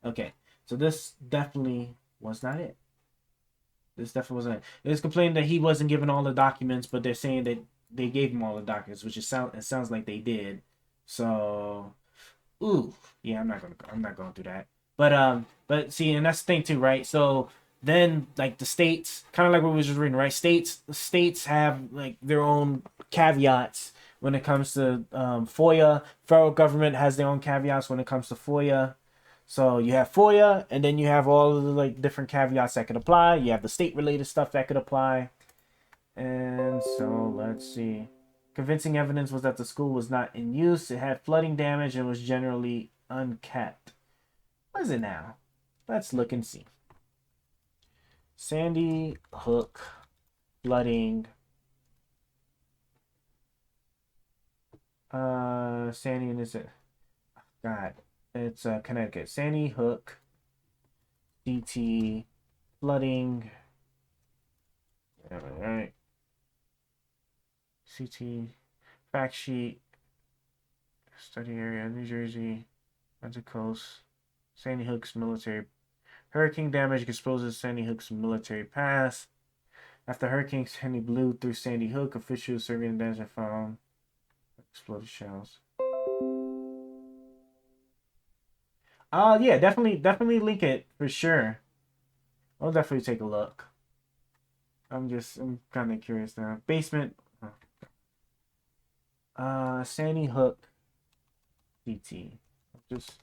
Okay, so this definitely was not it. This definitely wasn't it. It was complaining that he wasn't given all the documents, but they're saying that they gave him all the documents, which it sounds like they did. So, ooh, yeah, I'm not going through that. But see, and that's the thing too, right? So then, like the states, kind of like what we was just reading, right? States have like their own caveats when it comes to FOIA. Federal government has their own caveats when it comes to FOIA. So you have FOIA, and then you have all of the like different caveats that could apply. You have the state-related stuff that could apply. And so let's see. Convincing evidence was that the school was not in use. It had flooding damage and was generally unkept. What is it now? Let's look and see. Sandy Hook flooding. Sandy and is it? God, it's Connecticut. Sandy Hook, DT, flooding. All right. CT, fact sheet, study area, New Jersey, Atlantic Coast, Sandy Hook's military. Hurricane damage exposes Sandy Hook's military pass. After Hurricane Sandy blew through Sandy Hook, officials surveying the damage found exploded shells. Yeah, definitely link it for sure. I'll definitely take a look. I'm kind of curious now. Basement. Sandy Hook, DT. Just,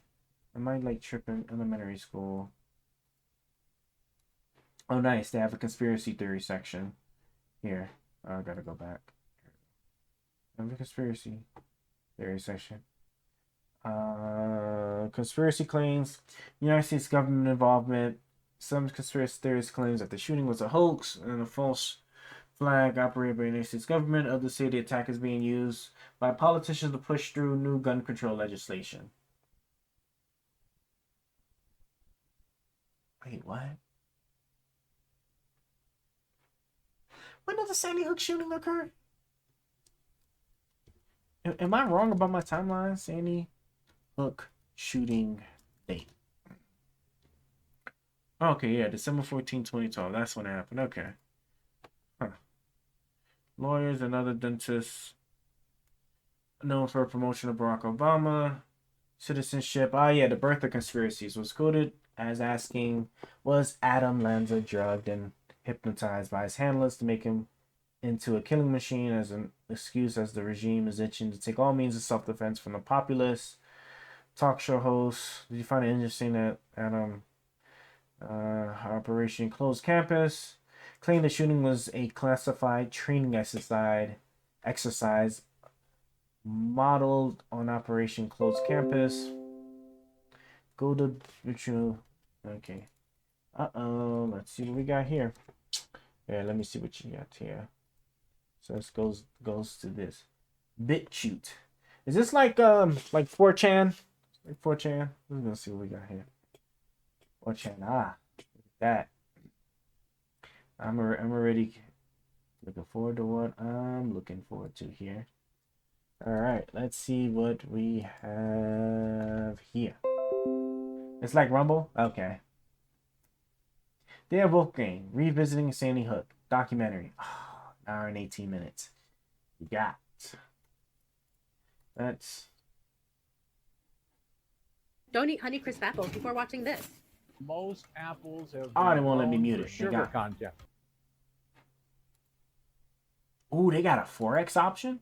am I like tripping? Elementary school. Oh, nice. They have a conspiracy theory section here. Oh, I gotta go back. I have a conspiracy theory section. Conspiracy claims, United States government involvement. Some conspiracy theorists claims that the shooting was a hoax and a false flag operated by the United States government. Others say the attack is being used by politicians to push through new gun control legislation. Wait, what? When did the Sandy Hook shooting occur? Am I wrong about my timeline? Sandy Hook shooting date. Okay, yeah, December 14, 2012. That's when it happened. Okay. Huh. Lawyers and other dentists known for promotion of Barack Obama. Citizenship. Yeah, the birth of conspiracies was quoted as asking, was Adam Lanza drugged and hypnotized by his handlers to make him into a killing machine as an excuse as the regime is itching to take all means of self-defense from the populace? Talk show host. Did you find it interesting that Adam Operation Closed Campus claimed the shooting was a classified training exercise modeled on Operation Closed Campus? Go to virtual. Okay. Let's see what we got here. Yeah, let me see what you got here. So this goes to this. BitChute. Is this like 4chan? Like 4chan? We're gonna see what we got here. 4chan. Look at that. I'm already looking forward to what I'm looking forward to here. All right, let's see what we have here. It's like Rumble? Okay. Dale Wolfgang, Revisiting Sandy Hook, documentary. Oh, an hour and 18 minutes. You got. That's. Don't eat Honeycrisp apples before watching this. Most apples have they won't let me mute it. sugar content. Ooh, they got a Forex option?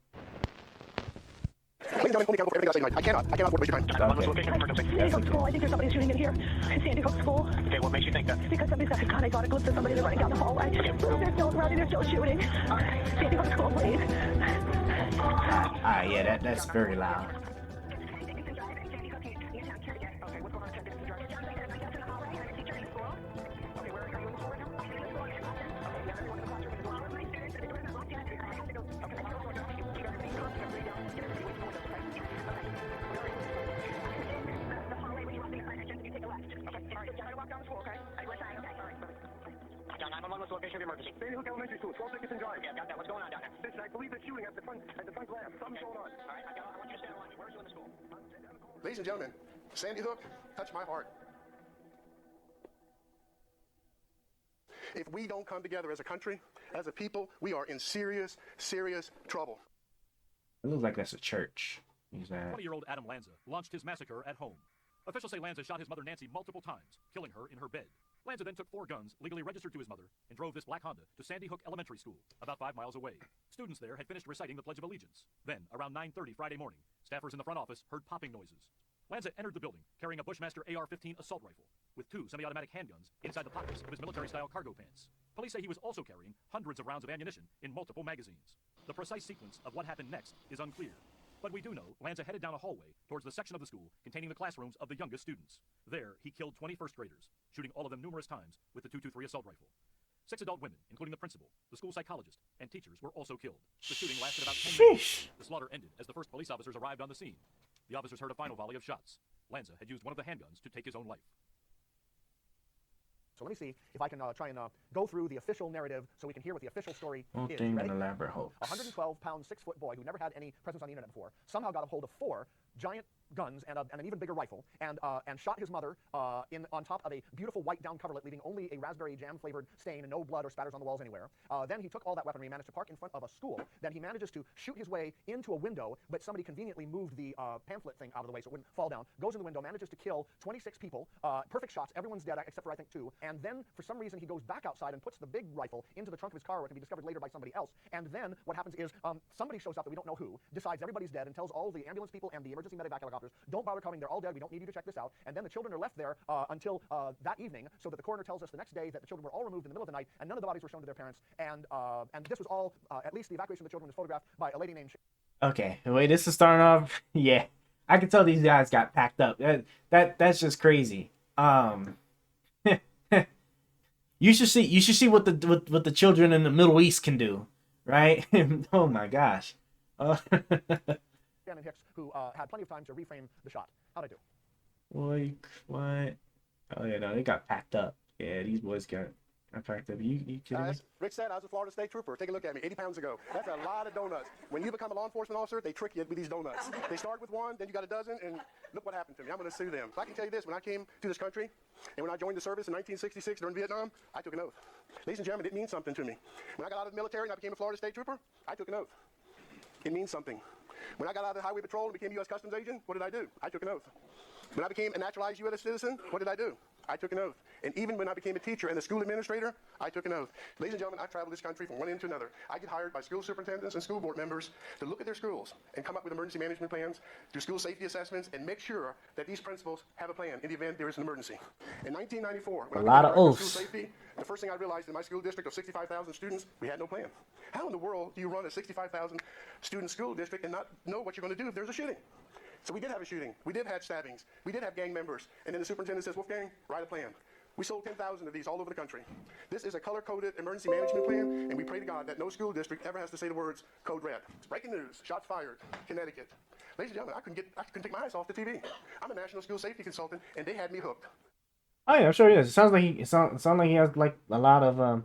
Ladies and gentlemen, only count for everything else I cannot afford to waste your time. Okay. Sandy Hook School. I think there's somebody shooting in here. Sandy Hook School. Okay, what makes you think that? Because somebody's got a gun. I got a glimpse of somebody running down the hallway. They're still running. They're still shooting. Sandy Hook School, please. Yeah, that's very loud. Location of emergency. Sandy Hook Elementary School, 12 Dickinson Drive. Yeah, got that. What's going on down there? Listen, I believe the shooting at the front glass. Something's going on. All right, I want you to stand on. Where's you in the school? Ladies and gentlemen, Sandy Hook touched my heart. If we don't come together as a country, as a people, we are in serious, serious trouble. It looks like that's a church. He's at. 20-year-old Adam Lanza launched his massacre at home. Officials say Lanza shot his mother Nancy multiple times, killing her in her bed. Lanza then took 4 guns, legally registered to his mother, and drove this black Honda to Sandy Hook Elementary School, about 5 miles away. Students there had finished reciting the Pledge of Allegiance. Then, around 9:30 Friday morning, staffers in the front office heard popping noises. Lanza entered the building, carrying a Bushmaster AR-15 assault rifle, with 2 semi-automatic handguns inside the pockets of his military-style cargo pants. Police say he was also carrying hundreds of rounds of ammunition in multiple magazines. The precise sequence of what happened next is unclear. But we do know Lanza headed down a hallway towards the section of the school containing the classrooms of the youngest students. There, he killed 20 first graders, shooting all of them numerous times with the .223 assault rifle. 6 adult women, including the principal, the school psychologist, and teachers were also killed. The shooting lasted about 10 minutes. The slaughter ended as the first police officers arrived on the scene. The officers heard a final volley of shots. Lanza had used one of the handguns to take his own life. So let me see if I can try and go through the official narrative so we can hear what the official story Whole is. thing Ready? an elaborate hoax. A 112-pound, 6-foot boy who never had any presence on the internet before somehow got a hold of 4 giant guns and an even bigger rifle and shot his mother on top of a beautiful white down coverlet, leaving only a raspberry jam flavored stain and no blood or spatters on the walls anywhere. Then he took all that weaponry, managed to park in front of a school. Then he manages to shoot his way into a window, but somebody conveniently moved the pamphlet thing out of the way so it wouldn't fall down. Goes in the window, manages to kill 26 people, perfect shots, everyone's dead except for I think 2. And then for some reason he goes back outside and puts the big rifle into the trunk of his car where it can be discovered later by somebody else. And then what happens is somebody shows up that we don't know who, decides everybody's dead and tells all the ambulance people and the emergency medevac helicopters, don't bother coming, they're all dead, we don't need you to check this out. And then the children are left there until that evening, so that the coroner tells us the next day that the children were all removed in the middle of the night and none of the bodies were shown to their parents. And this was all, at least the evacuation of the children was photographed by a lady named... Okay, the way this is starting off, yeah, I can tell these guys got packed up. That's just crazy. You should see what the children in the Middle East can do, right? Oh my gosh. Shannon Hicks, who had plenty of time to reframe the shot. How'd I do? Like, what? Oh yeah, no, they got packed up. Yeah, these boys got packed up. You kidding me? As Rick said, I was a Florida State Trooper. Take a look at me, 80 pounds ago. That's a lot of donuts. When you become a law enforcement officer, they trick you with these donuts. They start with 1, then you got a dozen, and look what happened to me. I'm going to sue them. So I can tell you this, when I came to this country, and when I joined the service in 1966 during Vietnam, I took an oath. Ladies and gentlemen, it means something to me. When I got out of the military and I became a Florida State Trooper, I took an oath. It means something. When I got out of the Highway Patrol and became U.S. Customs Agent, what did I do? I took an oath. When I became a naturalized U.S. citizen, what did I do? I took an oath. And even when I became a teacher and a school administrator, I took an oath. Ladies and gentlemen, I traveled this country from one end to another. I get hired by school superintendents and school board members to look at their schools and come up with emergency management plans, do school safety assessments, and make sure that these principals have a plan in the event there is an emergency. In 1994, when A I lot of became director oaths. School safety, the first thing I realized in my school district of 65,000 students, we had no plan. How in the world do you run a 65,000 student school district and not know what you're going to do if there's a shooting? So we did have a shooting. We did have stabbings. We did have gang members. And then the superintendent says, Wolfgang, write a plan. We sold 10,000 of these all over the country. This is a color-coded emergency management plan, and we pray to God that no school district ever has to say the words code red. Breaking news, shots fired, Connecticut. Ladies and gentlemen, I couldn't take my eyes off the TV. I'm a national school safety consultant, and they had me hooked. Oh yeah, I'm sure he is. It sounds like he has like a lot of a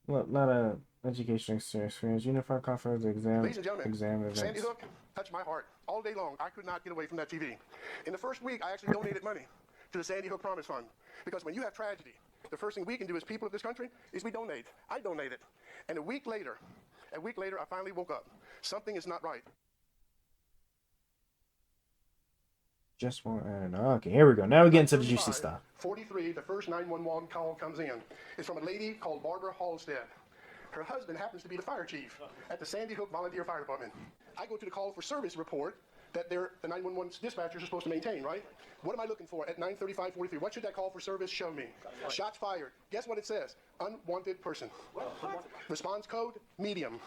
lot of education experience, unified conference exam, Ladies and gentlemen, events. Sandy Hook touched my heart all day long. I could not get away from that TV. In the first week, I actually donated money to the Sandy Hook Promise Fund, because when you have tragedy, the first thing we can do as people of this country is we donate. I donated, and a week later, I finally woke up. Something is not right. Just one. Okay, here we go. Now we get into the juicy stuff. 43, the first 911 call comes in. It's from a lady called Barbara Halstead. Her husband happens to be the fire chief at the Sandy Hook Volunteer Fire Department. I go to the call for service report that the 911 dispatchers are supposed to maintain, right? What am I looking for at 9:35:43? What should that call for service show me? Shots fired. Guess what it says? Unwanted person. Response code, medium.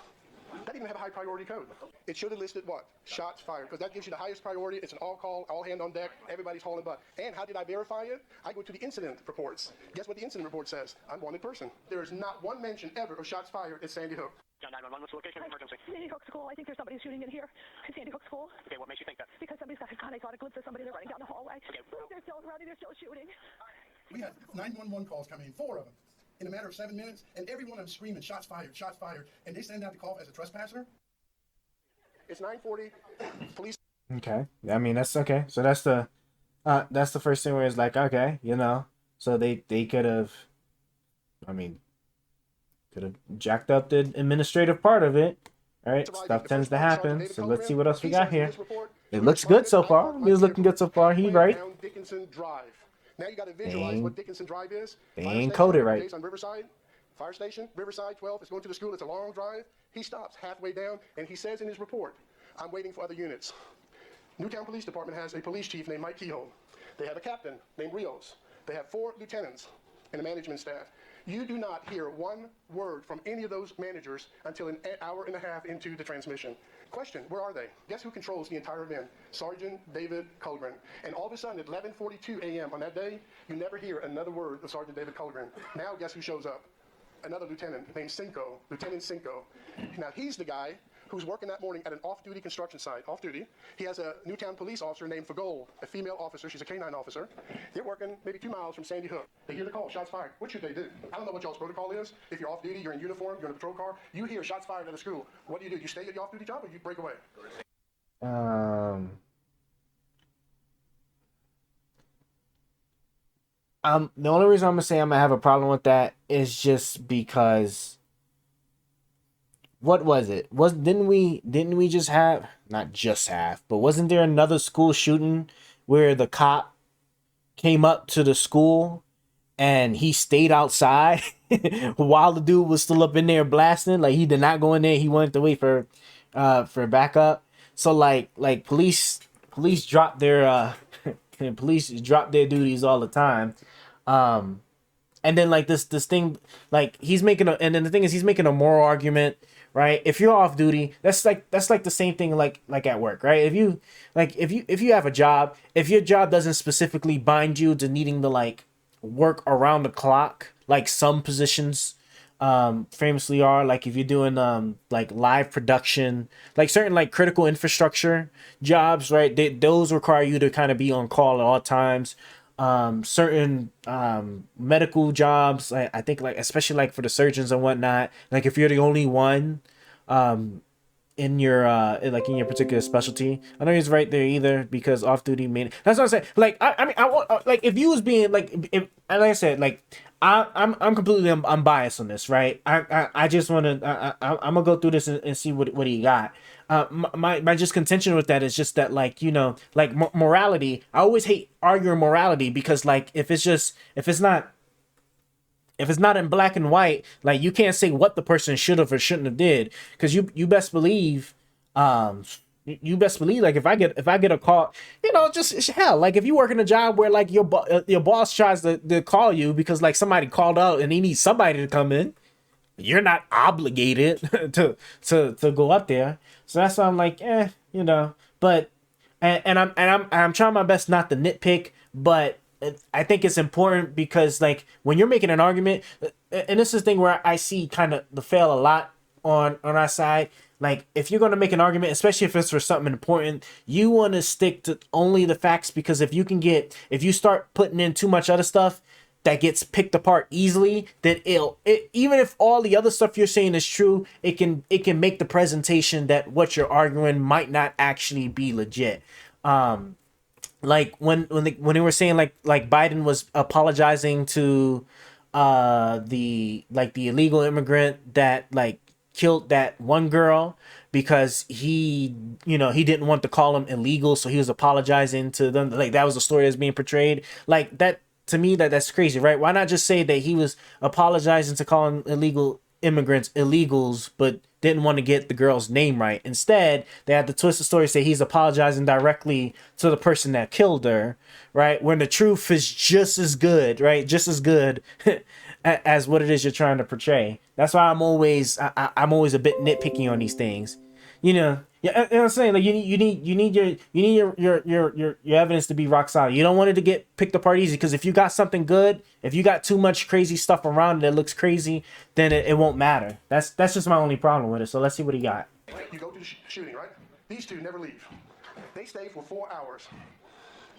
That didn't even have a high priority code. It should have listed what? Shots fired, because that gives you the highest priority. It's an all call, all hand on deck, everybody's hauling butt. And how did I verify it? I go to the incident reports. Guess what the incident report says? Unwanted person. There is not one mention ever of shots fired at Sandy Hook. John 911, what's the location of the emergency? Sandy Hook School. I think there's somebody shooting in here. Sandy Hook School. Okay, what makes you think that? Because somebody's got a gun. I saw a glimpse of somebody. They're running down the hallway. Okay. They're still running. They're still shooting. We had 911 calls coming in, 4 of them, in a matter of 7 minutes, and every one of them screaming, shots fired, and they send out the call as a trespasser. It's 9:40. Police. Okay, I mean that's okay. So that's the first thing where it's like, okay, so they could have I mean, could have jacked up the administrative part of it. All right, stuff tends to happen. So let's see what else we got here. It looks good so far. I mean, it's looking good so far. He's right. Dickinson Drive. Now you got to visualize what Dickinson Drive is. They ain't coded right. On Riverside, fire station, Riverside 12 is going to the school. It's a long drive. He stops halfway down, and he says in his report, "I'm waiting for other units." Newtown Police Department has a police chief named Mike Kehoe. They have a captain named Rios. They have 4 lieutenants and a management staff. You do not hear one word from any of those managers until an hour and a half into the transmission. Question, where are they? Guess who controls the entire event? Sergeant David Colgren. And all of a sudden, at 11:42 a.m. on that day, you never hear another word of Sergeant David Colgren. Now guess who shows up? Another lieutenant named Cinco, Lieutenant Cinco. Now he's the guy who's working that morning at an off-duty construction site, off-duty. He has a Newtown police officer named Fagol, a female officer. She's a canine officer. They're working maybe 2 miles from Sandy Hook. They hear the call, shots fired. What should they do? I don't know what y'all's protocol is. If you're off-duty, you're in uniform, you're in a patrol car, you hear shots fired at a school. What do? You stay at your off-duty job or you break away? The only reason I'm gonna say I'm gonna have a problem with that is just because what was it? Didn't we just have, not just have, but wasn't there another school shooting where the cop came up to the school and he stayed outside while the dude was still up in there blasting? Like, he did not go in there. He wanted to wait for backup. So like police drop their police drop their duties all the time. And then like this thing, like he's making and then the thing is he's making a moral argument, right? If you're off duty, that's like the same thing like at work, right? If you have a job, if your job doesn't specifically bind you to needing to like work around the clock, like some positions famously are, like if you're doing like live production, like certain like critical infrastructure jobs, right? Those require you to kind of be on call at all times. Certain medical jobs, I think, like especially like for the surgeons and whatnot, like if you're the only one in your particular specialty. I know he's right there either, because off duty made that's what I'm saying. Like I mean I want, like if you was being like, if and like I said, like I'm completely unbiased on this, right? I just want to I'm gonna go through this and see what he got. My just contention with that is just that, like, you know, like morality. I always hate arguing morality, because like if it's not in black and white, like you can't say what the person should have or shouldn't have did, because you best believe like if I get a call, you know, just hell, like if you work in a job where like your boss tries to call you because like somebody called out and he needs somebody to come in, you're not obligated to go up there. So that's why I'm like, you know, but and I'm trying my best not to nitpick, but I think it's important, because like when you're making an argument, and this is the thing where I see kind of the fail a lot on our side. Like if you're going to make an argument, especially if it's for something important, you want to stick to only the facts, because if you start putting in too much other stuff that gets picked apart easily, then even if all the other stuff you're saying is true, it can make the presentation that what you're arguing might not actually be legit. Like when they were saying like Biden was apologizing to the illegal immigrant that like killed that one girl, because he didn't want to call them illegal, so he was apologizing to them. Like that was the story that's being portrayed. Like that, to me, that's crazy, right? Why not just say that he was apologizing to calling illegal immigrants illegals, but didn't want to get the girl's name right? Instead, they had to twist the story, say he's apologizing directly to the person that killed her, right? When the truth is just as good, right? Just as good as what it is you're trying to portray. That's why I'm always a bit nitpicky on these things, you know. Yeah, you know what I'm saying? Like you need your evidence to be rock solid. You don't want it to get picked apart easy, because if you got something good, if you got too much crazy stuff around it that looks crazy, then it won't matter. That's just my only problem with it. So let's see what he got. You go to the shooting, right? These two never leave. They stay for 4 hours.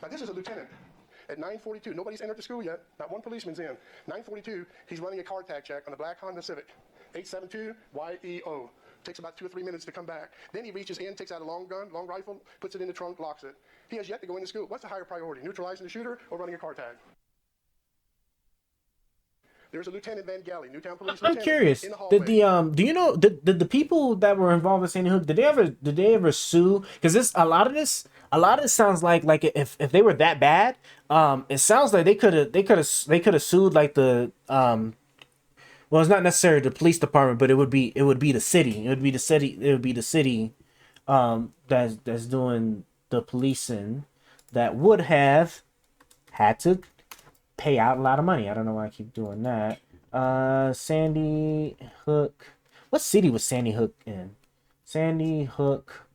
Now this is a lieutenant. At 9:42, nobody's entered the school yet. Not one policeman's in. 9:42, he's running a car tag check on a black Honda Civic, 872YEO. Takes about 2 or 3 minutes to come back. Then he reaches in, takes out a long rifle, puts it in the trunk, locks it. He has yet to go into school. What's the higher priority, neutralizing the shooter or running a car tag? There's a Lieutenant Van Galley, Newtown Police I'm Lieutenant, curious. in the hallway. Did the do you know did the people that were involved in Sandy Hook did they ever sue? Because a lot of this sounds like if they were that bad, it sounds like they could have sued like the well, it's not necessarily the police department, but it would be the city. It would be the city that's doing the policing that would have had to pay out a lot of money. I don't know why I keep doing that. Sandy Hook. What city was Sandy Hook in? Sandy Hook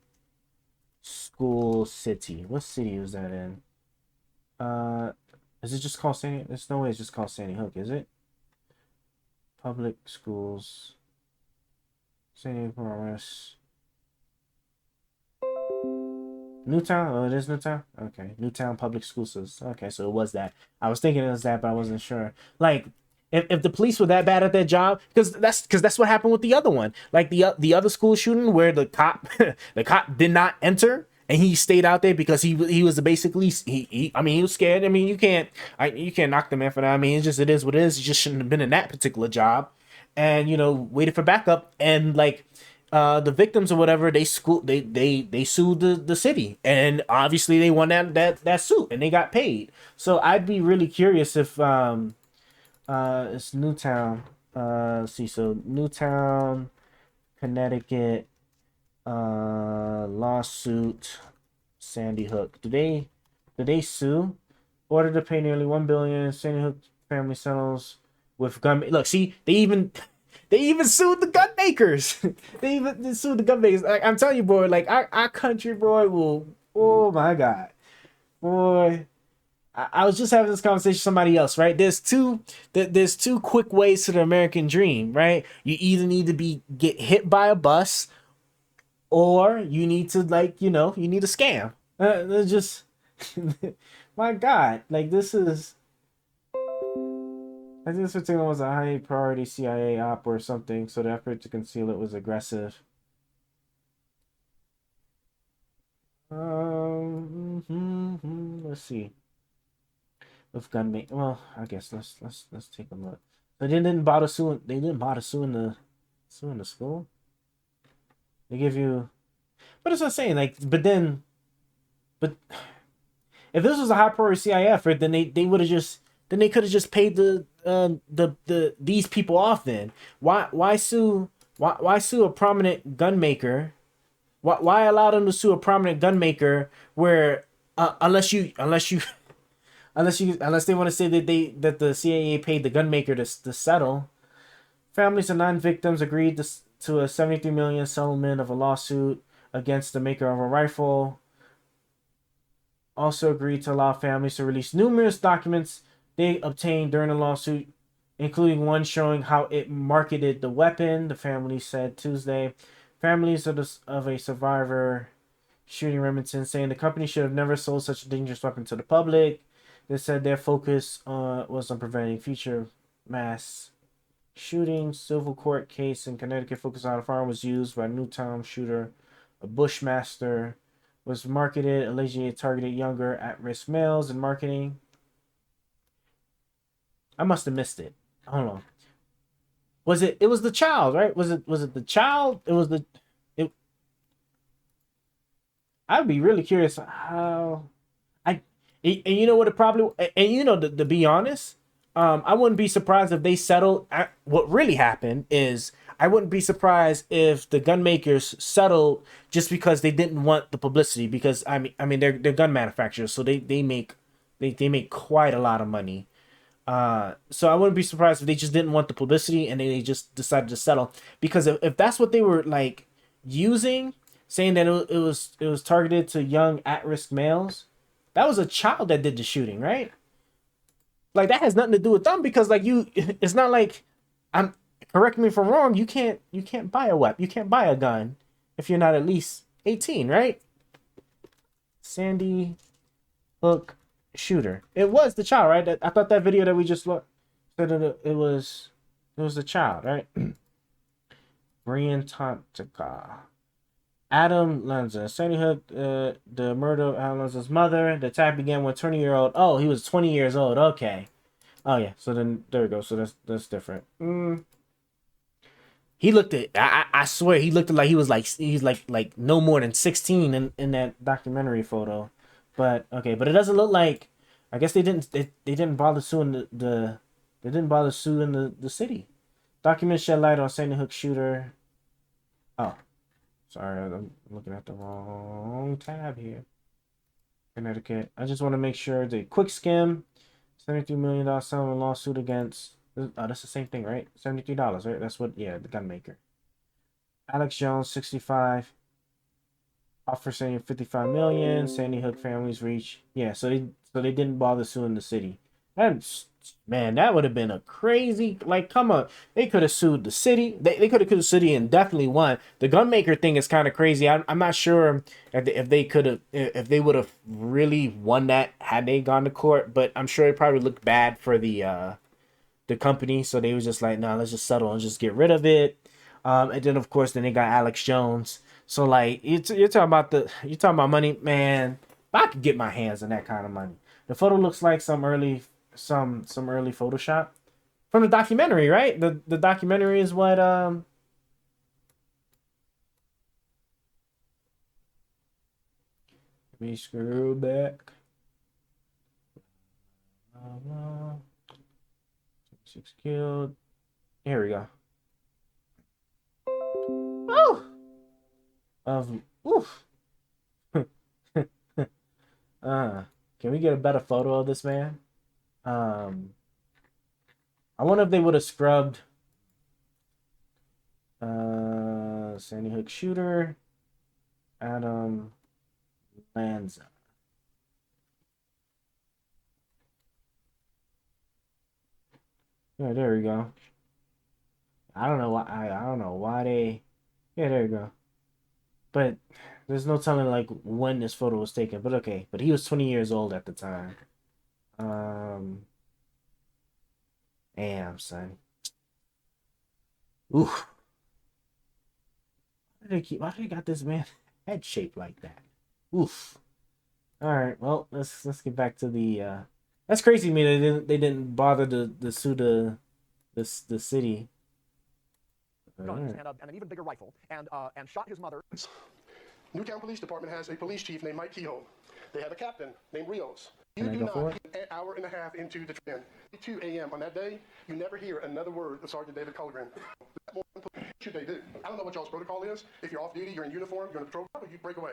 School City. What city was that in? Is it just called Sandy? There's no way it's just called Sandy Hook, is it? Public schools. Sandy Hook Promise. Newtown? Oh, it is Newtown? Okay. Newtown Public School System. Okay, so it was that. I was thinking it was that, but I wasn't sure. Like, if the police were that bad at their job, because that's what happened with the other one. Like the other school shooting where the cop the cop did not enter and he stayed out there because he was basically he was scared. I mean, you can't knock the man for that. I mean, it is what it is. He just shouldn't have been in that particular job, and waited for backup. And like the victims or whatever, they sued the city, and obviously they won that suit and they got paid. So I'd be really curious if it's Newtown. Let's see. So Newtown, Connecticut, lawsuit, Sandy Hook. Do they sue? Order to pay nearly $1 billion. Sandy Hook family settles with gun. Look, see, they even sued the gun makers. They even sued the gun makers. Like, I'm telling you, boy. Like our country, boy, will. Oh my God, boy. I was just having this conversation with somebody else, right? There's two quick ways to the American dream, right? You either need to get hit by a bus, or you need to you need a scam. Just my God, like this is. I think this particular was a high priority CIA op or something, so the effort to conceal it was aggressive. Let's see. With gunmate, well, I guess let's take a look. But they didn't bother suing. They didn't bother suing the school. They give you, but it's what I'm saying. Like, but if this was a high priority CIA effort, then they would have just. Then they could have just paid these people off. Then why sue a prominent gun maker? Why allow them to sue a prominent gun maker where unless they want to say that the CIA paid the gun maker to settle? Families of 9 victims agreed to a $73 million settlement of a lawsuit against the maker of a rifle. Also agreed to allow families to release numerous documents they obtained during the lawsuit, including one showing how it marketed the weapon, the family said Tuesday. Families of a survivor shooting Remington saying the company should have never sold such a dangerous weapon to the public. They said their focus was on preventing future mass shootings. Civil court case in Connecticut focused on a firearm was used by a Newtown shooter, a Bushmaster, was marketed, allegedly targeted younger at-risk males in marketing. I must have missed it. Hold on. It was the child, right? Was it the child? I'd be really curious how and you know what it probably, and to be honest, I wouldn't be surprised if they settled. What really happened is I wouldn't be surprised if the gun makers settled just because they didn't want the publicity, because I mean they're gun manufacturers, so they make quite a lot of money. So I wouldn't be surprised if they just didn't want the publicity and they just decided to settle, because if that's what they were like using, saying that it was targeted to young at-risk males, that was a child that did the shooting, right? Like that has nothing to do with them, because like it's not like correct me if I'm wrong, you can't buy a weapon, you can't buy a gun if you're not at least 18, right? Sandy Hook shooter. It was the child, right? I thought that video that we just looked said that it was the child, right? Brian Tontica. Adam Lanza. Sandy Hook, the murder of Adam Lanza's mother. The attack began when 20-year-old. Oh, he was 20 years old. Okay. Oh yeah, so then there we go. So that's different. He looked at I swear he looked like he's like no more than 16 in that documentary photo. But okay, but it doesn't look like I guess they didn't bother suing the they didn't bother suing the city. Documents shed light on Sandy Hook shooter. Oh, sorry, I'm looking at the wrong tab here. Connecticut. I just want to make sure the quick skim, $73 million settlement lawsuit against. Oh, that's the same thing, right? $73, right? That's what. Yeah, the gun maker. Alex Jones, 65. Offer saying 55 million. Sandy Hook families reach. Yeah, so they didn't bother suing the city. That's man, that would have been a crazy. Like, come on, they could have sued the city. They could have sued the city and definitely won. The gun maker thing is kind of crazy. I'm not sure if they could have if they would have really won that had they gone to court. But I'm sure it probably looked bad for the company, so they was just like, nah, let's just settle and just get rid of it. And then of course, then they got Alex Jones. So like, you're talking about money, man. If I could get my hands on that kind of money. The photo looks like some early Photoshop from the documentary, right? The documentary is what let me scroll back. 6 killed. Here we go. Oh, oof. Can we get a better photo of this man? I wonder if they would have scrubbed Sandy Hook shooter, Adam Lanza. Yeah, there we go. I don't know why they. Yeah, there you go. But there's no telling like when this photo was taken. But okay, but he was 20 years old at the time. Damn, son. Oof. Why do they got this man head shaped like that? Oof. All right, well, let's get back to the that's crazy to me they didn't bother to sue the city. Guns and an even bigger rifle, and shot his mother. Newtown Police Department has a police chief named Mike Kehoe. They have a captain named Rios. You Can I do go for not it? get an hour and a half into the trend. 2 a.m. on that day, you never hear another word of Sergeant David Culligren. What should they do? I don't know what y'all's protocol is. If you're off duty, you're in uniform, you're in a patrol car, you break away.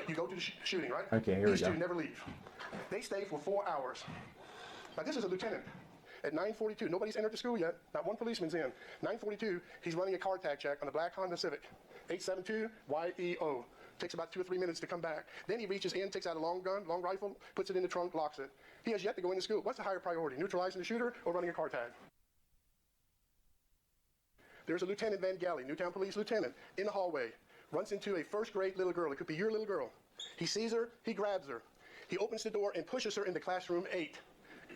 You go to the shooting, right? Okay, here we These go. two never leave. They stay for 4 hours. Now, this is a lieutenant. At 9:42, nobody's entered the school yet. Not one policeman's in. 9:42, he's running a car tag check on the black Honda Civic. 872-YEO. Takes about 2 or 3 minutes to come back. Then he reaches in, takes out a long rifle, puts it in the trunk, locks it. He has yet to go into school. What's the higher priority, neutralizing the shooter or running a car tag? There's a Lieutenant Van Galley, Newtown Police Lieutenant, in the hallway. Runs into a first-grade little girl. It could be your little girl. He sees her. He grabs her. He opens the door and pushes her into classroom 8.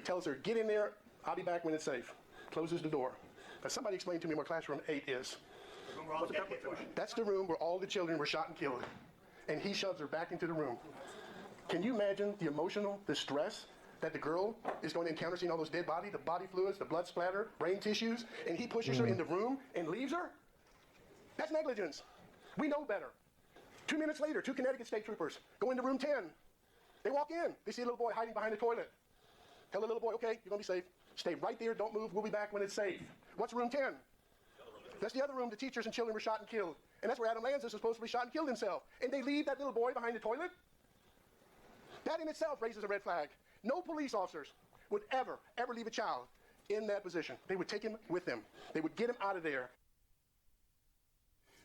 Tells her, get in there. I'll be back when it's safe. Closes the door. Now, somebody explain to me what classroom 8 is. That's the room where all the children were shot and killed. And he shoves her back into the room. Can you imagine the emotional distress that the girl is going to encounter seeing all those dead bodies, the body fluids, the blood splatter, brain tissues, and he pushes her in the room and leaves her? That's negligence. We know better. 2 minutes later, 2 Connecticut state troopers go into room 10. They walk in. They see a little boy hiding behind the toilet. Tell the little boy, okay, you're going to be safe. Stay right there. Don't move. We'll be back when it's safe. What's room 10? That's the other room the teachers and children were shot and killed. And that's where Adam Lanza is supposed to be shot and killed himself. And they leave that little boy behind the toilet? That in itself raises a red flag. No police officers would ever leave a child in that position. They would take him with them. They would get him out of there.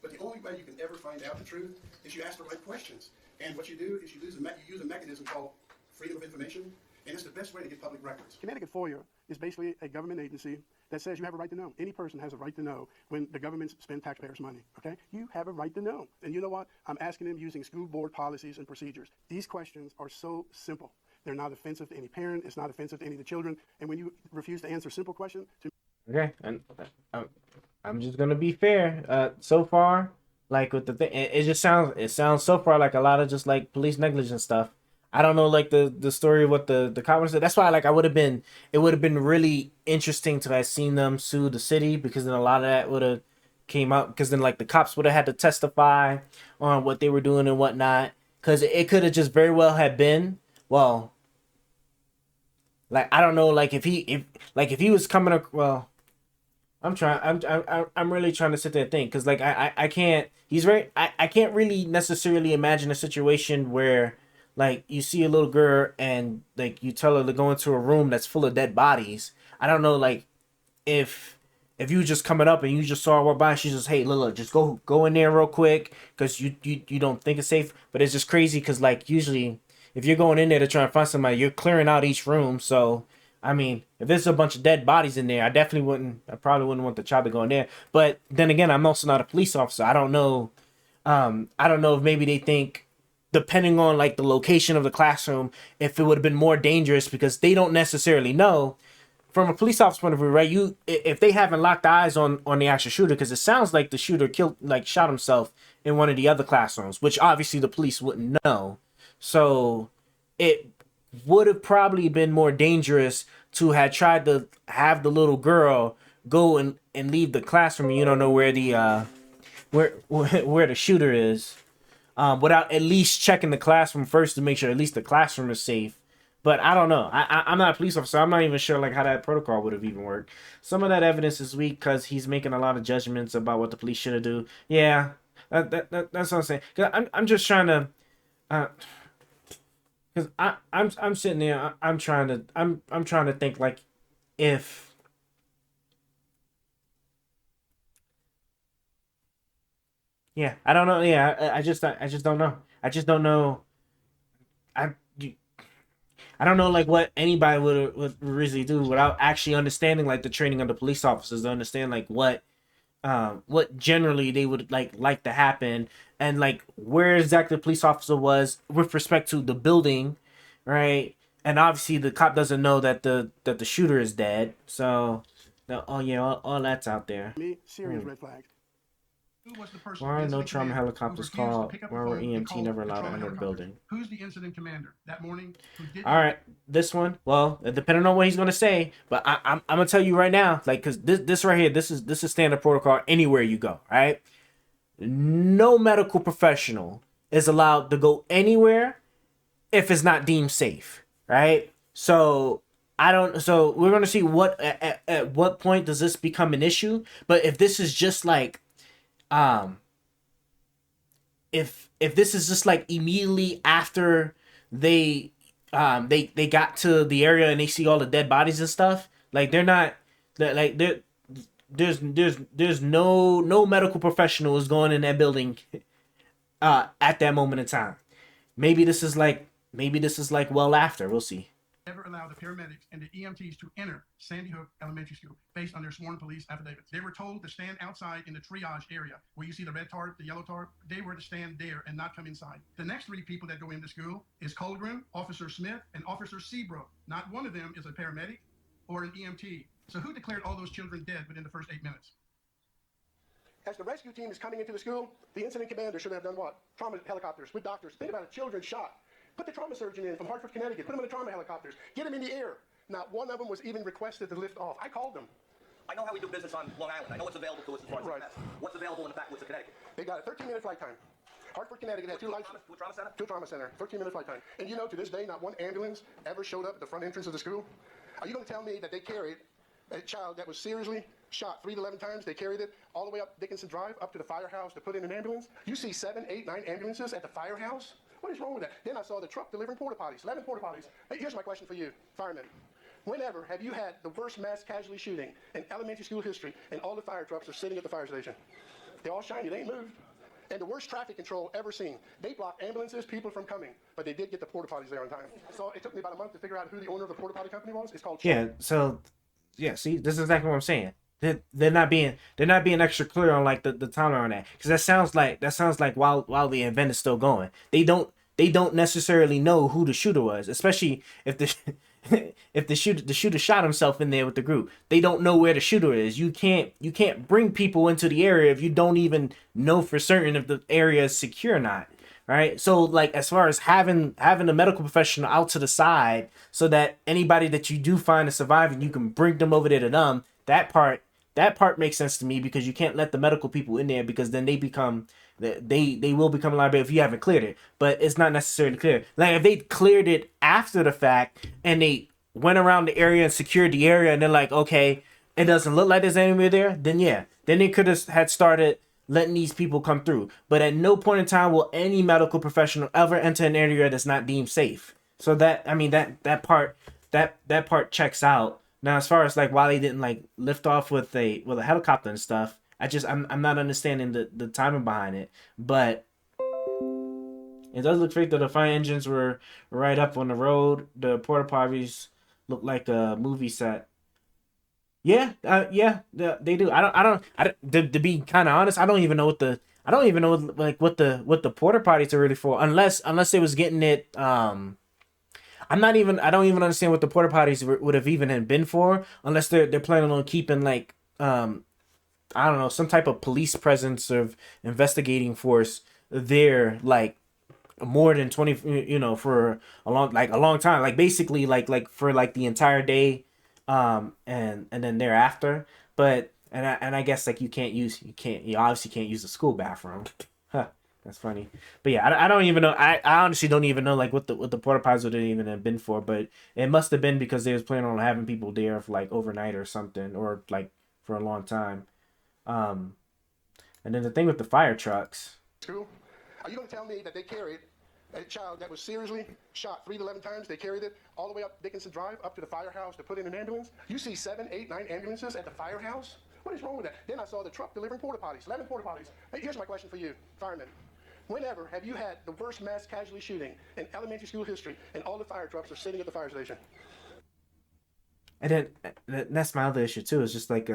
But the only way you can ever find out the truth is you ask the right questions. And what you do is you use a mechanism called freedom of information, and it's the best way to get public records. Connecticut FOIA is basically a government agency that says you have a right to know. Any person has a right to know when the government spends taxpayers' money, okay? You have a right to know. And you know what? I'm asking them using school board policies and procedures. These questions are so simple. They're not offensive to any parent. It's not offensive to any of the children. And when you refuse to answer simple questions... Okay, and I'm just gonna be fair. So far, like with the thing, it sounds so far like a lot of just like police negligence stuff. I don't know like the story of what the cop said. That's why like it would have been really interesting to have seen them sue the city, because then a lot of that would have came out, because then like the cops would have had to testify on what they were doing and whatnot, because it could have just very well have been, well, like I don't know, like if he was coming up, well, I'm really trying to sit there and think, because like I can't, he's very, I can't really necessarily imagine a situation where like you see a little girl and like you tell her to go into a room that's full of dead bodies. I don't know, like if you was just coming up and you just saw her walk by, she's just, hey, look, just go in there real quick because you don't think it's safe. But it's just crazy because like usually if you're going in there to try and find somebody, you're clearing out each room. So I mean, if there's a bunch of dead bodies in there, I probably wouldn't want the child to go in there. But then again, I'm also not a police officer. I don't know. I don't know if maybe they think, depending on like the location of the classroom, if it would have been more dangerous, because they don't necessarily know. From a police officer point of view, right? If they haven't locked eyes on the actual shooter, because it sounds like the shooter shot himself in one of the other classrooms, which obviously the police wouldn't know. So it would have probably been more dangerous to have tried to have the little girl go and leave the classroom. You don't know where the where the shooter is, without at least checking the classroom first to make sure at least the classroom is safe. But I don't know. I'm not a police officer. I'm not even sure like how that protocol would have even worked. Some of that evidence is weak because he's making a lot of judgments about what the police should have do. Yeah, that's what I'm saying. Cause I'm just trying to, cause I'm sitting there. I'm trying to think like if. Yeah, I don't know. Yeah, I just don't know. I just don't know. I I don't know like what anybody would really do without actually understanding like the training of the police officers to understand like what generally they would like to happen, and like where exactly the police officer was with respect to the building, right? And obviously the cop doesn't know that the shooter is dead. So oh yeah, all that's out there. Me, serious red flag. Who was the person? Why are no incident trauma commander helicopters who refused to called? pick up Why the were phone and EMT call never the allowed to trauma enter the helicopter? building? Who's the incident commander that morning who did All right, this one. Well, depending on what he's gonna say, but I'm gonna tell you right now, like, cause this right here, this is standard protocol anywhere you go. Right? No medical professional is allowed to go anywhere if it's not deemed safe. Right? So So we're gonna see what at what point does this become an issue. But if this is just like, if this is just like immediately after they got to the area and they see all the dead bodies and stuff, like they're not like there's no medical professionals going in that building at that moment in time. Maybe this is like well after. We'll see. never allowed the paramedics and the EMTs to enter Sandy Hook Elementary School based on their sworn police affidavits. They were told to stand outside in the triage area where you see the red tarp, the yellow tarp. They were to stand there and not come inside. The next three people that go into school is Colgrim, Officer Smith, and Officer Seabrook. Not one of them is a paramedic or an EMT. So who declared all those children dead within the first 8 minutes? As the rescue team is coming into the school, the incident commander should have done what? Trauma helicopters with doctors. Think about a children shot. Put the trauma surgeon in from Hartford, Connecticut. Put him in the trauma helicopters. Get him in the air. Not one of them was even requested to lift off. I called them. I know how we do business on Long Island. I know what's available to us as far as Right. What's available in the backwoods of Connecticut? They got a 13-minute flight time. Hartford, Connecticut had two lights. To a trauma center? To a trauma center. 13-minute flight time. And you know, to this day, not one ambulance ever showed up at the front entrance of the school. Are you going to tell me that they carried a child that was seriously shot 3 to 11 times? They carried it all the way up Dickinson Drive, up to the firehouse to put in an ambulance? You see 7, 8, 9 ambulances at the firehouse? What is wrong with that? Then I saw the truck delivering porta potties, 11 porta potties. Hey, here's my question for you, firemen. Whenever have you had the worst mass casualty shooting in elementary school history, and all the fire trucks are sitting at the fire station? They're all shiny, they ain't moved. And the worst traffic control ever seen. They blocked ambulances, people from coming, but they did get the porta potties there on time. So it took me about a month to figure out who the owner of the porta potty company was. It's called Yeah. So yeah, see, this is exactly what I'm saying. They're not being extra clear on like the timeline on that, because that sounds like while the event is still going, they don't necessarily know who the shooter was, especially if the shooter shot himself in there with the group. They don't know where the shooter is. You can't bring people into the area if you don't even know for certain if the area is secure or not, right? So like as far as having a medical professional out to the side so that anybody that you do find is surviving, you can bring them over there to them. That part makes sense to me because you can't let the medical people in there because then they will become liable if you haven't cleared it. But it's not necessarily clear. Like if they cleared it after the fact and they went around the area and secured the area and they're like, okay, it doesn't look like there's anybody there, then yeah. Then they could have had started letting these people come through. But at no point in time will any medical professional ever enter an area that's not deemed safe. So that part checks out. Now, as far as like why they didn't like lift off with a helicopter and stuff, I'm not understanding the timing behind it. But it does look fake that the fire engines were right up on the road. The porta potties look like a movie set. Yeah, they do. To be kind of honest, I don't even know what the porta potties are really for, unless they was getting it. I don't even understand what the porta potties would have even been for, unless they're planning on keeping like I don't know, some type of police presence of investigating force there, like more than 20, for a long time, like basically like for like the entire day, and then thereafter. But I guess like you obviously can't use the school bathroom. Huh, that's funny. But yeah, I don't even know. I honestly don't even know like what the porta potties would even have been for. But it must have been because they was planning on having people there for like overnight or something, or like for a long time. And then the thing with the fire trucks. School? Are you going to tell me that they carried a child that was seriously shot 3 to 11 times? They carried it all the way up Dickinson Drive, up to the firehouse to put in an ambulance? You see 7, 8, 9 ambulances at the firehouse? What is wrong with that? Then I saw the truck delivering porta potties, 11 porta potties. Hey, here's my question for you, firemen. Whenever have you had the worst mass casualty shooting in elementary school history and all the fire trucks are sitting at the fire station? And then that's my other issue too. Is just like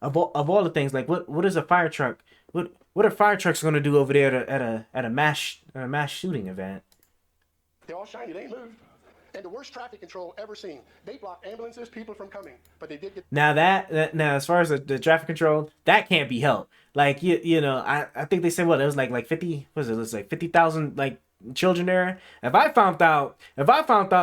of all the things, like what is a fire truck? What are fire trucks going to do over there at a mass shooting event? They're all shiny. They ain't moved. And the worst traffic control ever seen. They blocked ambulances, people from coming, but they did get. Now now as far as the traffic control, that can't be helped. Like I think they said it was like 50. What was it? It was like 50,000 like children there. If I found out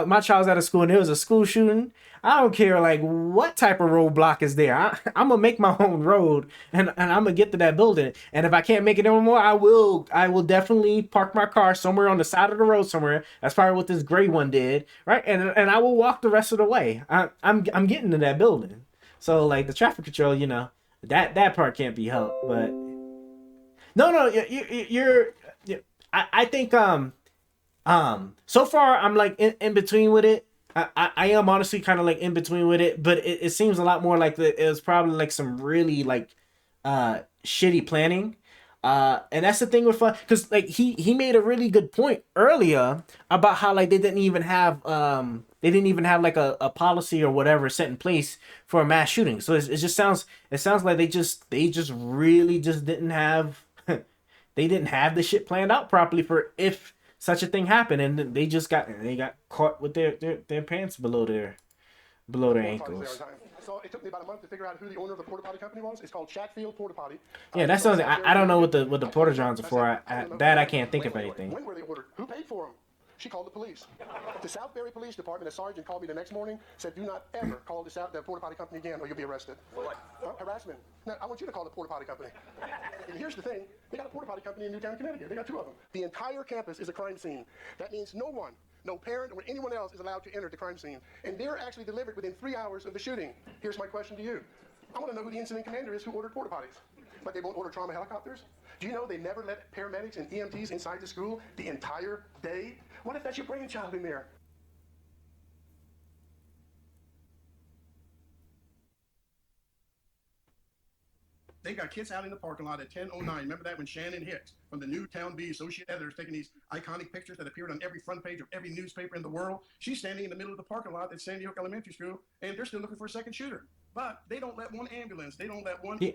my child's at a school and there was a school shooting, I don't care like what type of roadblock is there. I'm gonna make my own road and I'm gonna get to that building. And if I can't make it anymore, I will definitely park my car somewhere on the side of the road somewhere. That's probably what this gray one did, right? And I will walk the rest of the way. I'm getting to that building. So like the traffic control, that part can't be helped. But no, you're I think so far I'm like in between with it. I am honestly kind of like in between with it, but it seems a lot more like it was probably like some really like shitty planning. And that's the thing with fun, because like he made a really good point earlier about how like they didn't even have like a policy or whatever set in place for a mass shooting. So it sounds like they just really just didn't have they didn't have the shit planned out properly for if such a thing happened, and they got caught with their pants below their ankles. So it took me about a month to figure out who the owner of the porta potty company was. It's called Chatfield Porta Potty. Yeah, that sounds. I don't know what the porta johns are for. I can't think of anything. When were they ordered? Who paid for them? She called the police. The Southbury Police Department, a sergeant called me the next morning, said, do not ever call the porta potty company again or you'll be arrested. What? Harassment. Now, I want you to call the porta potty company. And here's the thing. They got a porta potty company in Newtown, Connecticut. They got 2 of them. The entire campus is a crime scene. That means no parent or anyone else is allowed to enter the crime scene. And they're actually delivered within 3 hours of the shooting. Here's my question to you. I want to know who the incident commander is who ordered porta potties. But they won't order trauma helicopters? Do you know they never let paramedics and EMTs inside the school the entire day? What if that's your brainchild in there? They got kids out in the parking lot at 10:09. Remember that when Shannon Hicks from the Newtown Bee Associate Editor is taking these iconic pictures that appeared on every front page of every newspaper in the world? She's standing in the middle of the parking lot at Sandy Hook Elementary School, and they're still looking for a second shooter. But they don't let one ambulance. They don't let one. Yeah.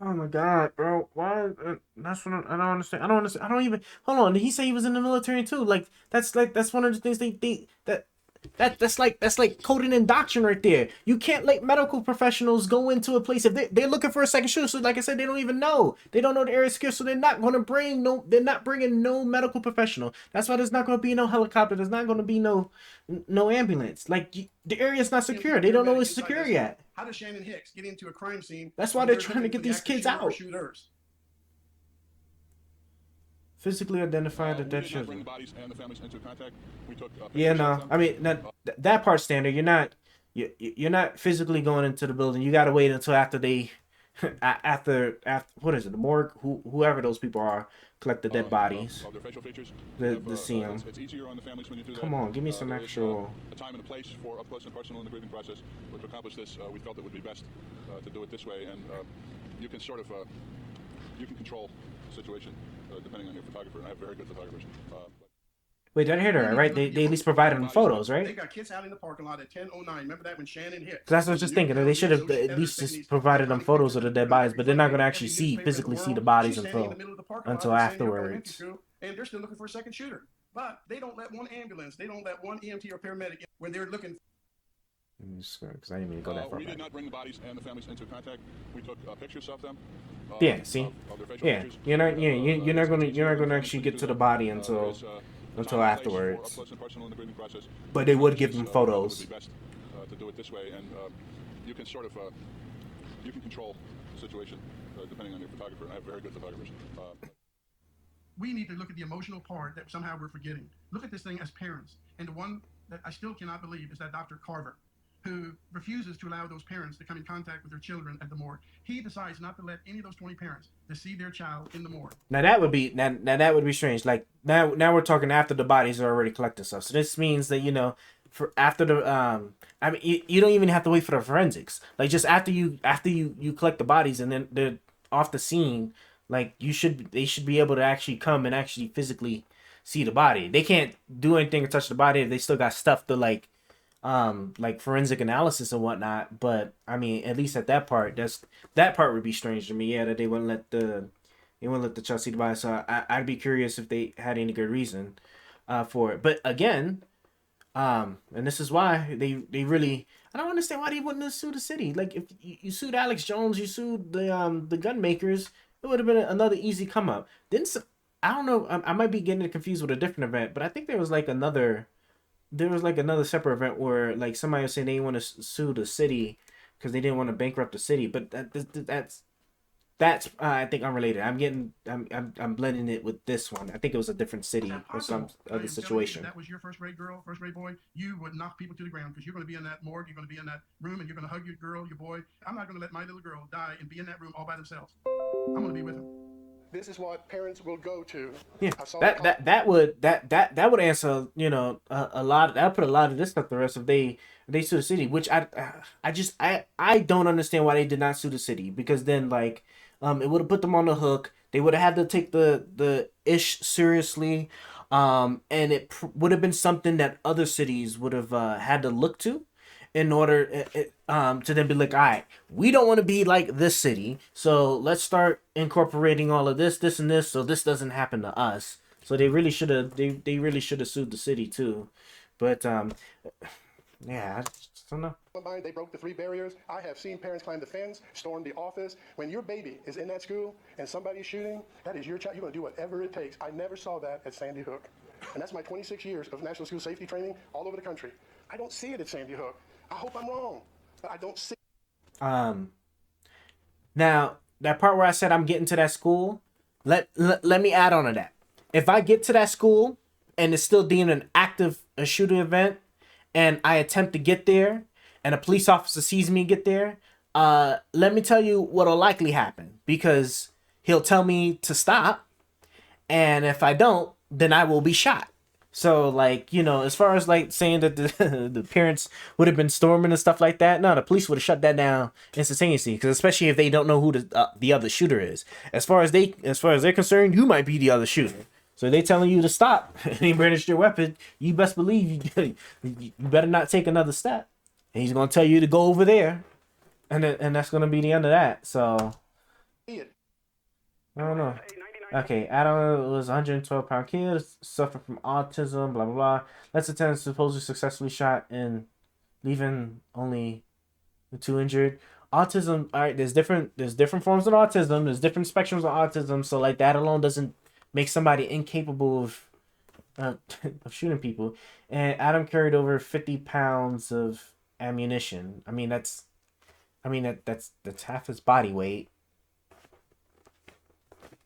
Oh my God, bro! Why? That's what I don't understand. I don't even. Hold on. Did he say he was in the military too? Like that's one of the things that That's like coding and doctrine right there. You can't let medical professionals go into a place if they're looking for a second shooter. So like I said, they don't even know. They don't know the area of skill, so they're not going to bring no. They're not bringing no medical professional. That's why there's not going to be no helicopter. There's not going to be no ambulance. Like the area's not secure. They don't know it's secure yet. How does Shannon Hicks get into a crime scene? That's why they're trying to get these kids out. Shooters? Physically identify the dead bring children. the bodies and the families into contact. We took, Yeah, pictures of no. them. I mean that part's standard. You're not physically going into the building. You got to wait until after they, after what is it? The morgue, whoever those people are, collect the dead bodies. Of their facial features. The see them. It's easier on the families when you do that. Come on, give me some there is, actual. A time and a place for up close and personal in the grieving process. But to accomplish this, we felt it would be best to do it this way, and you can sort of you can control the situation depending on your photographer. And I have very good photographers. Wait, did I hear that right? They at least provided them photos, They right? got kids out in the parking lot at 10:09. Remember that when Shannon hit? That's what I was just thinking. They should have at least just provided them photos of the dead bodies, but they're not going to actually physically see the bodies until afterwards. And they're still looking for a second shooter. But they don't let one ambulance, they don't let one EMT or paramedic when they're looking. Because I didn't mean to go that far we back. did not bring the bodies and the families into contact. We took pictures of them. Yeah, see, yeah, you're not gonna actually get to the body until afterwards. But they would give them photos. To do it this way, and you can sort of you can control the situation depending on your photographer. And I have very good photographers. We need to look at the emotional part that somehow we're forgetting. Look at this thing as parents. And the one that I still cannot believe is that Dr. Carver, who refuses to allow those parents to come in contact with their children at the morgue. He decides not to let any of those 20 parents to see their child in the morgue. Now that would be that would be strange. Like now we're talking after the bodies are already collected stuff. So this means that for after the I mean you don't even have to wait for the forensics. Like just after you collect the bodies and then they're off the scene, like they should be able to actually come and actually physically see the body. They can't do anything or touch the body if they still got stuff to like forensic analysis and whatnot. But I mean, at least at that part, that part would be strange to me. Yeah, that they wouldn't let the child see the body. So I'd be curious if they had any good reason for it. But again, and this is why they really, I don't understand why they wouldn't have sued the city. Like if you sued Alex Jones, you sued the gun makers, it would have been another easy come up. I don't know. I might be getting it confused with a different event, but I think there was like another separate event where like somebody was saying they want to sue the city because they didn't want to bankrupt the city. But that's I think unrelated. I'm blending it with this one. I think it was a different city or some other situation. That was your first grade girl, first grade boy. You would knock people to the ground because you're going to be in that morgue. You're going to be in that room and you're going to hug your girl, your boy. I'm not going to let my little girl die and be in that room all by themselves. I'm going to be with them. This is what parents will go to. Yeah, that would answer a lot. That put a lot of this stuff to rest if they sue the city, which I don't understand why they did not sue the city, because then like it would have put them on the hook. They would have had to take the ish seriously, and it would have been something that other cities would have had to look to in order to then be like, all right, we don't want to be like this city, so let's start incorporating all of this and this, so this doesn't happen to us. So they really should have sued the city too, but yeah, I just don't know. They broke the 3 barriers. I have seen parents climb the fence, storm the office. When your baby is in that school and somebody's shooting, that is your child. You're going to do whatever it takes. I never saw that at Sandy Hook, and that's my 26 years of national school safety training all over the country. I don't see it at Sandy Hook. I hope I'm wrong, but I don't see. Now that part where I said I'm getting to that school, let me add on to that. If I get to that school and it's still deemed an active shooting event, and I attempt to get there, and a police officer sees me get there, let me tell you what'll likely happen, because he'll tell me to stop, and if I don't, then I will be shot. So, like, as far as, like, saying that the parents would have been storming and stuff like that, no, the police would have shut that down instantaneously, because especially if they don't know who the other shooter is. As far as they're concerned, you might be the other shooter. So they telling you to stop and he brandished your weapon, you best believe you better not take another step. And he's going to tell you to go over there, and that's going to be the end of that. So, I don't know. Okay, Adam was a 112-pound kid, suffered from autism, blah blah blah. Let's attend supposedly successfully shot and leaving only the two injured. Autism, all right, there's different forms of autism, there's different spectrums of autism, so like that alone doesn't make somebody incapable uh, of shooting people. And Adam carried over 50 pounds of ammunition. That's half his body weight.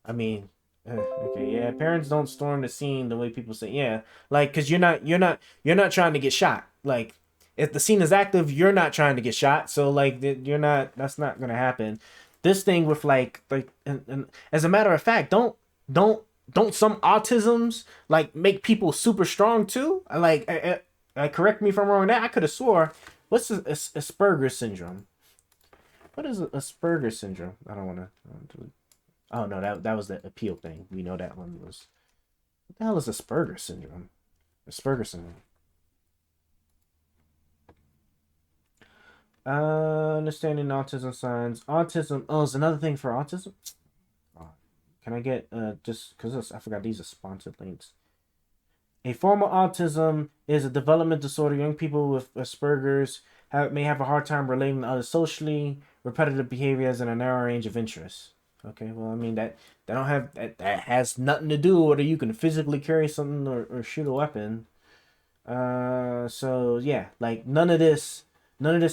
I mean, okay, yeah. Parents don't storm the scene the way people say. Yeah, like, cause you're not trying to get shot. Like, if the scene is active, you're not trying to get shot. So like, you're not. That's not gonna happen. This thing with and as a matter of fact, don't some autisms like make people super strong too? Like, correct me if I'm wrong. That I could have swore. What's Asperger's syndrome? What is Asperger's syndrome? I don't want to. Oh no, that was the appeal thing. We know that one was. What the hell is Asperger's syndrome? Asperger's syndrome. Understanding autism signs. Autism. Oh, it's another thing for autism. Oh, can I get just because I forgot these are sponsored links. A form of autism is a development disorder. Young people with Asperger's may have a hard time relating to others socially. Repetitive behavior has a narrow range of interests. Okay, well, I mean that don't have that has nothing to do with whether you can physically carry something or shoot a weapon. So yeah, like none of this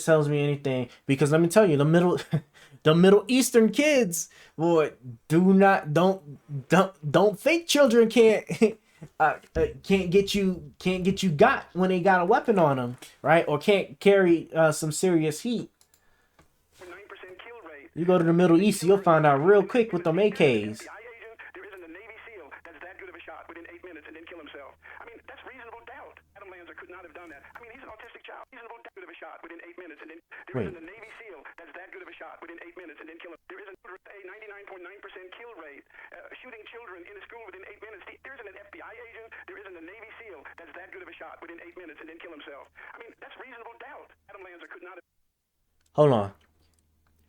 tells me anything because let me tell you, the Middle Eastern kids, boy, don't think children can't can't get you got when they got a weapon on them, right? Or can't carry some serious heat. You go to the Middle East, you'll find out real quick with them AKs. There isn't a Navy SEAL that's that good of a shot within 8 minutes and then kill himself. I mean, that's reasonable doubt. Adam Lanza could not have done that. I mean, he's an autistic child. Reasonable doubt good of a shot within 8 minutes and then there isn't a Navy SEAL that's that good of a shot within 8 minutes and then kill him. There isn't a 99.9% kill rate shooting children in a school within 8 minutes. There isn't an FBI agent. There isn't a Navy SEAL that's that good of a shot within 8 minutes and then kill himself. I mean, that's reasonable doubt. Adam Lanza could not have. Hold on.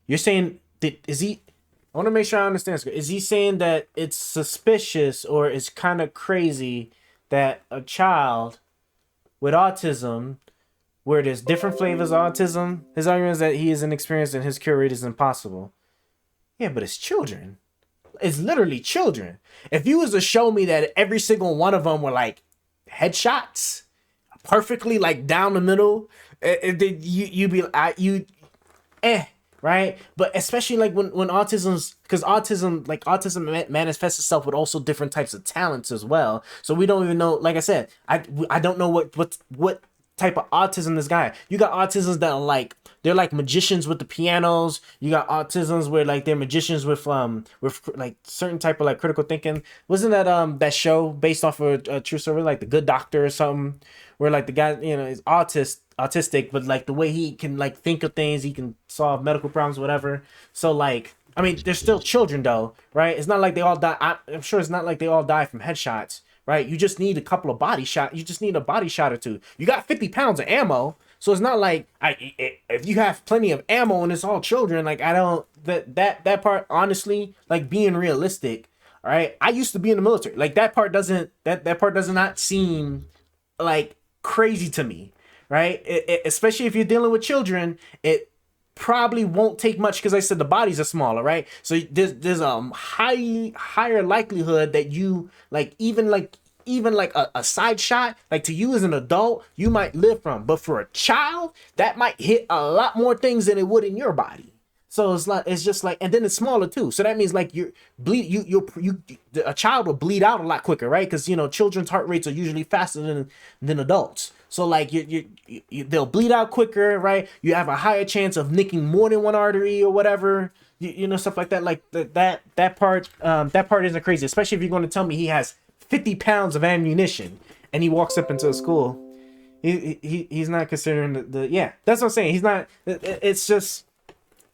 You're saying is he? I want to make sure I understand. Is he saying that it's suspicious or it's kind of crazy that a child with autism, where there's different flavors of autism, his argument is that he is inexperienced and his cure rate is impossible. Yeah, but it's children. It's literally children. If you was to show me that every single one of them were like headshots, perfectly like down the middle, you'd be right? But especially like when because autism manifests itself with also different types of talents as well. So we don't even know. Like I said, I don't know what type of autism this guy. You got autisms that are like they're like magicians with the pianos. You got autisms where like they're magicians with like certain type of like critical thinking. Wasn't that show based off of a true story, like The Good Doctor or something, where like the guy is autistic, but like the way he can like think of things, he can solve medical problems, whatever. So like, I mean, they're still children though, right? It's not like they all die. I'm sure it's not like they all die from headshots, right? You just need a couple of body shots. You just need a body shot or two. You got 50 pounds of ammo, so it's not like if you have plenty of ammo and it's all children. Like I don't that part honestly, like being realistic. All right, I used to be in the military. Like that part does not seem like crazy to me. Right, especially if you're dealing with children, it probably won't take much because I said the bodies are smaller, right? So there's a higher likelihood that you even like a side shot, like to you as an adult, you might live from, but for a child, that might hit a lot more things than it would in your body. So it's just like, and then it's smaller too. So that means like a child will bleed out a lot quicker, right? Because children's heart rates are usually faster than adults. So like they'll bleed out quicker, right? You have a higher chance of nicking more than one artery or whatever, stuff like that. Like that part isn't crazy, especially if you're going to tell me he has 50 pounds of ammunition and he walks up into a school. He's not considering the that's what I'm saying. He's not. It's just.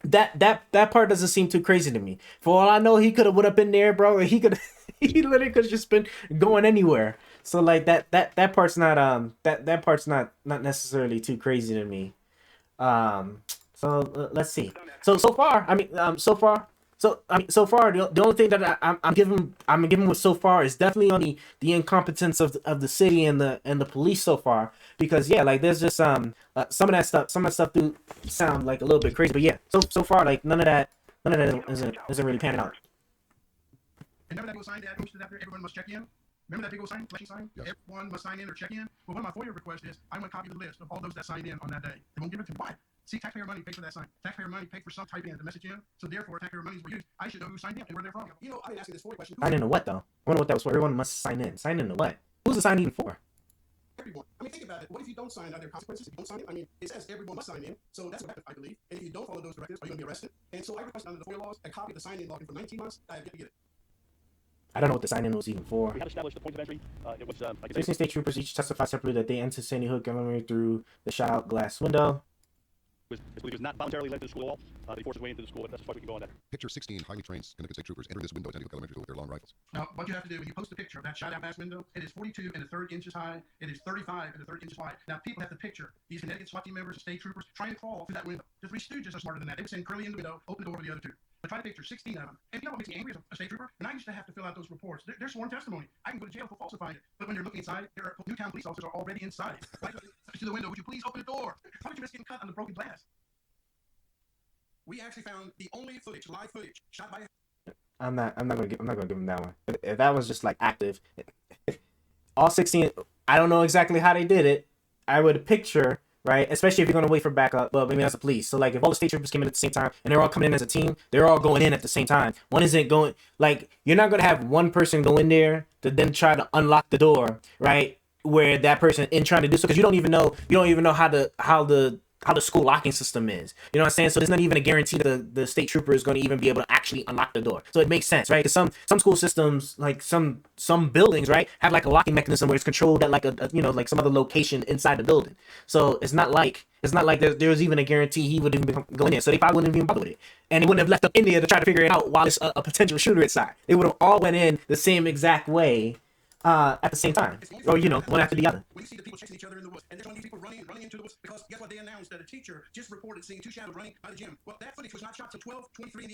That part doesn't seem too crazy to me. For all I know, he could have went up in there, bro. He literally could have just been going anywhere. So like that part's not that part's not necessarily too crazy to me. So let's see. So far, I mean, so far, So I mean, so far the only thing that I'm giving with so far is definitely on the incompetence of the city and the police so far, because yeah, like there's just some of that stuff do sound like a little bit crazy, but yeah, so far like none of that isn't really panning out. And remember that big old sign that posted out there, everyone must check in? Remember that big old sign, flashing sign? Yes. Everyone must sign in or check in? Well, one of my FOIA requests is I want a copy of the list of all those that signed in on that day. They won't give it to me. Why? See, taxpayer money paid for that sign. Taxpayer money paid for some type in the message in. So therefore, taxpayer monies were used. I should know who signed in and where they're from. You know, I've been asking this FOIA question. Sign into what though? I wonder what that was for. Everyone must sign in. Sign into what? Who's the sign even for? Everyone. I mean, think about it. What if you don't sign? Are there consequences if you don't sign in? I mean, it says everyone must sign in. So that's what happens, I believe. And if you don't follow those directives, are you going to be arrested? And so I requested under the FOIA laws a copy of the sign-in login for 19 months. I have yet to get it. I don't know what the sign-in was even for. We had established the point of entry. It was, like 16 state troopers each testified separately that they entered Sandy Hook Elementary through the shut-out glass window. It was not voluntarily led to the school at all. They forced his way into the school, but that's as far as we can go on that. Picture 16 highly trained Connecticut State troopers entering this window at Sandy Hook Elementary School with their long rifles. Now, what you have to do when you post a picture of that shot-out glass window, it is 42 1/3 inches high. It is 35 1/3 inches wide. Now, people have to picture these Connecticut SWAT team members and state troopers trying to crawl through that window. The Three Stooges are smarter than that. They would send Curly in the window, open the door for the other two. But try to picture 16 of them. And you know what makes me angry as a state trooper? And I used to have to fill out those reports. They're sworn testimony. I can go to jail for falsifying it. But when you're looking inside, there are Newtown police officers are already inside. Right to the window. Would you please open the door? Why would you risk getting cut on the broken glass? We actually found the only footage, live footage, shot by. I'm not gonna give him that one. If that was just like active, all 16. I don't know exactly how they did it. I would picture, right, especially if you're gonna wait for backup. Well, maybe that's the police. So like, if all the state troopers came in at the same time and they're all coming in as a team, they're all going in at the same time. One isn't going. Like, you're not gonna have one person go in there to then try to unlock the door, right? Where that person in trying to do so, because you don't even know how the school locking system is. You know what I'm saying? So there's not even a guarantee that the state trooper is going to even be able to actually unlock the door. So it makes sense, right? Because some school systems, like some buildings, right, have like a locking mechanism where it's controlled at like a like some other location inside the building. So it's not like there's even a guarantee he would even go in there. So they probably wouldn't even bother with it, and they wouldn't have left up in there to try to figure it out while it's a potential shooter inside. They would have all went in the same exact way. At the same time, or one after the other. When you see the people chasing each other in the woods, and there's one of these people running into the woods, because guess what? They announced that a teacher just reported seeing two shadows running by the gym. Well, that footage was not shot till 12:23 in the